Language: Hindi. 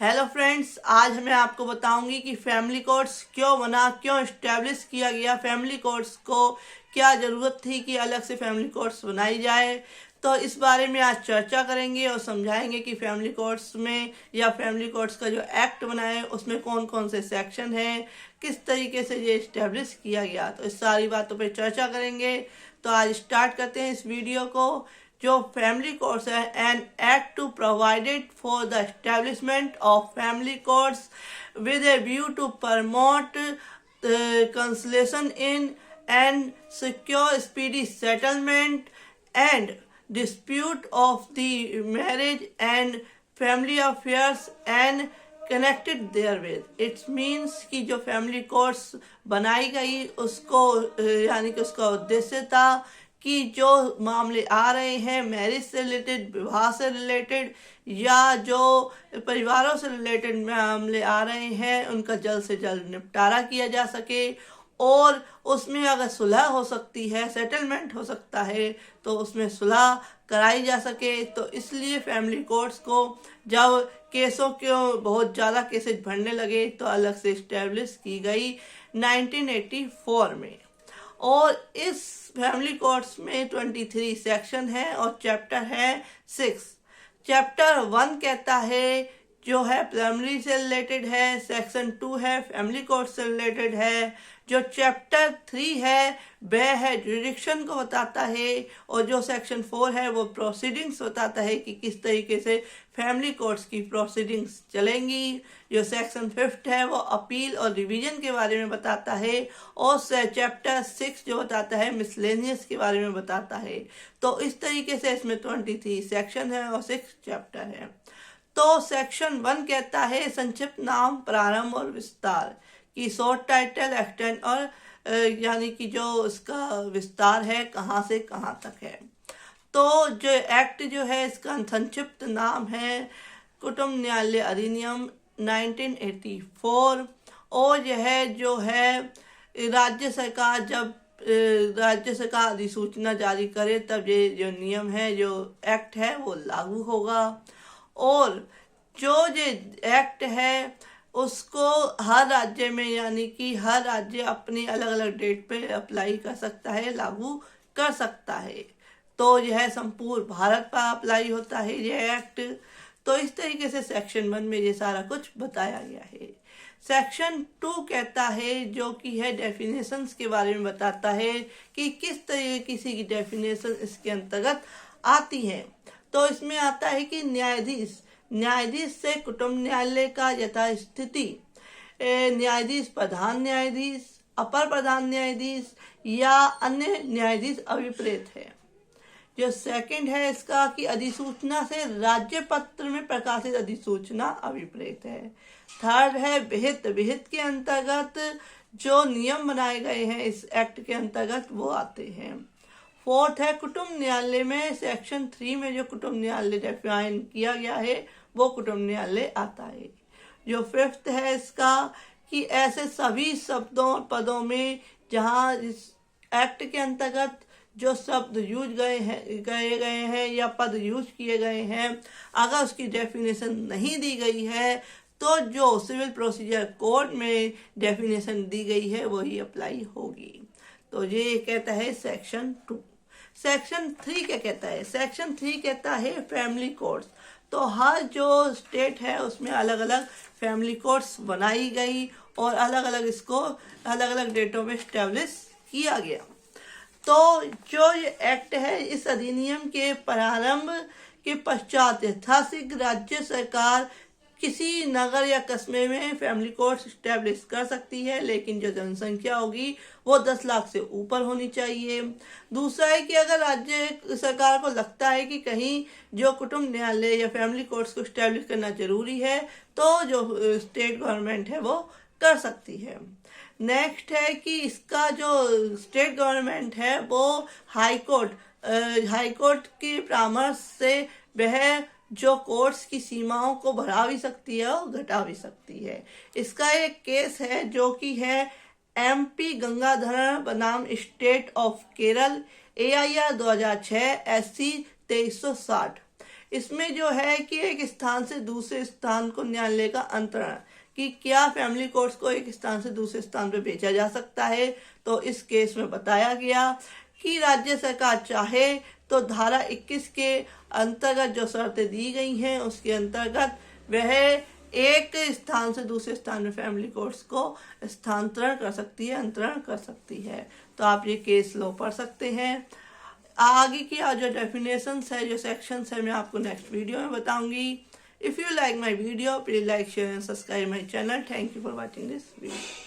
हेलो फ्रेंड्स, आज मैं आपको बताऊंगी कि फैमिली कोर्ट्स क्यों बना, क्यों इस्टेब्लिश किया गया, फैमिली कोर्ट्स को क्या ज़रूरत थी कि अलग से फैमिली कोर्ट्स बनाई जाए। तो इस बारे में आज चर्चा करेंगे और समझाएंगे कि फैमिली कोर्ट्स में या फैमिली कोर्ट्स का जो एक्ट बना है उसमें कौन कौन से सेक्शन हैं, किस तरीके से ये इस्टेब्लिश किया गया। तो इस सारी बातों पर चर्चा करेंगे। तो आज स्टार्ट करते हैं इस वीडियो को। जो फैमिली कोर्ट्स है, an act to provided for the establishment of family courts with a view to promote conciliation in and secure speedy settlement and dispute of the marriage and family affairs and connected therewith. It means कि जो फैमिली कोर्ट्स बनाई गई उसको यानी कि उसका उद्देश्य था कि जो मामले आ रहे हैं मैरिज से रिलेटेड, विवाह से रिलेटेड या जो परिवारों से रिलेटेड मामले आ रहे हैं उनका जल्द से जल्द निपटारा किया जा सके और उसमें अगर सुलह हो सकती है, सेटलमेंट हो सकता है तो उसमें सुलह कराई जा सके। तो इसलिए फैमिली कोर्ट्स को जब केसों के बहुत ज़्यादा केसेस बढ़ने लगे तो अलग से इस्टेब्लिश की गई 1984 में। और इस फैमिली कोर्ट्स में 23 सेक्शन है और चैप्टर है 6। चैप्टर 1 कहता है जो है फैमिली से रिलेटेड है, सेक्शन 2 है फैमिली कोर्ट से रिलेटेड है, जो चैप्टर 3 है वह है जुरिडिक्शन को बताता है और जो सेक्शन 4 है वो प्रोसीडिंग्स बताता है कि किस तरीके से फैमिली कोर्ट्स की प्रोसीडिंग्स चलेंगी। जो सेक्शन 5 है वो अपील और रिवीजन के बारे में बताता है और चैप्टर 6 जो बताता है मिसलेनियस के बारे में बताता है। तो इस तरीके से इसमें 23 सेक्शन है और 6 चैप्टर है। तो सेक्शन 1 कहता है संक्षिप्त नाम, प्रारंभ और विस्तार की, शॉर्ट टाइटल, एक्सटेंड और यानी कि जो उसका विस्तार है कहाँ से कहाँ तक है। तो जो एक्ट जो है इसका संक्षिप्त नाम है कुटुंब न्यायालय अधिनियम 1984 और यह जो है राज्य सरकार जब राज्य सरकार अधिसूचना जारी करे तब ये जो नियम है, जो एक्ट है वो लागू होगा। और जो ये एक्ट है उसको हर राज्य में यानी कि हर राज्य अपनी अलग अलग डेट पे अप्लाई कर सकता है, लागू कर सकता है। तो यह संपूर्ण भारत पर अप्लाई होता है यह एक्ट। तो इस तरीके से सेक्शन 1 में ये सारा कुछ बताया गया है। सेक्शन 2 कहता है जो कि है डेफिनेशंस के बारे में बताता है कि किस तरीके किसी की डेफिनेशन इसके अंतर्गत आती है। तो इसमें आता है कि न्यायाधीश से कुटुंब न्यायालय का यथास्थिति न्यायाधीश, प्रधान न्यायाधीश, अपर प्रधान न्यायाधीश या अन्य न्यायाधीश अभिप्रेत है। जो सेकंड है इसका कि अधिसूचना से राज्य पत्र में प्रकाशित अधिसूचना अभिप्रेत है। थर्ड है विहित के अंतर्गत जो नियम बनाए गए हैं इस एक्ट के अंतर्गत वो आते हैं। फोर्थ है कुटुंब न्यायालय में सेक्शन 3 में जो कुटुंब न्यायालय डिफाइन किया गया है वो कुटुंब न्यायालय आता है। जो फिफ्थ है इसका कि ऐसे सभी शब्दों और पदों में जहां इस एक्ट के अंतर्गत जो शब्द यूज गए हैं या पद यूज किए गए हैं, अगर उसकी डेफिनेशन नहीं दी गई है तो जो सिविल प्रोसीजर कोड में डेफिनेशन दी गई है वही अप्लाई होगी। तो ये कहता है सेक्शन 2। सेक्शन 3 क्या कहता है? सेक्शन 3 कहता है फैमिली कोर्ट्स। तो हर जो स्टेट है उसमें अलग अलग फैमिली कोर्ट्स बनाई गई और अलग अलग इसको अलग अलग डेटों में स्टैब्लिश किया गया। तो जो ये एक्ट है इस अधिनियम के प्रारंभ के पश्चात यथाशीघ्र राज्य सरकार किसी नगर या कस्बे में फैमिली कोर्ट स्टैब्लिश कर सकती है, लेकिन जो जनसंख्या होगी वो 10 लाख से ऊपर होनी चाहिए। दूसरा है कि अगर राज्य सरकार को लगता है कि कहीं जो कुटुंब न्यायालय या फैमिली कोर्ट्स को स्टैब्लिश करना जरूरी है तो जो स्टेट गवर्नमेंट है वो कर सकती है। नेक्स्ट है कि इसका जो स्टेट गवर्नमेंट है वो हाई कोर्ट के परामर्श से वह जो कोर्ट्स की सीमाओं को बढ़ा भी सकती है और घटा भी सकती है। इसका एक केस है जो कि है MP गंगाधरण बनाम state of Kerala AIR 2006 SC 2360। इसमें जो है कि एक स्थान से दूसरे स्थान को न्यायालय का अंतरण, कि क्या फैमिली कोर्ट्स को एक स्थान से दूसरे स्थान पर भेजा जा सकता है। तो इस केस में बताया गया कि राज्य सरकार चाहे तो धारा 21 के अंतर्गत जो शर्तें दी गई हैं उसके अंतर्गत वह एक स्थान से दूसरे स्थान में फैमिली कोर्ट्स को स्थानांतरण कर सकती है, अंतरण कर सकती है। तो आप ये केस लॉ पढ़ सकते हैं। आगे की जो डेफिनेशंस है, जो सेक्शंस है, मैं आपको नेक्स्ट वीडियो में बताऊंगी। If you like my video, please like, share and subscribe my channel. Thank you for watching this video.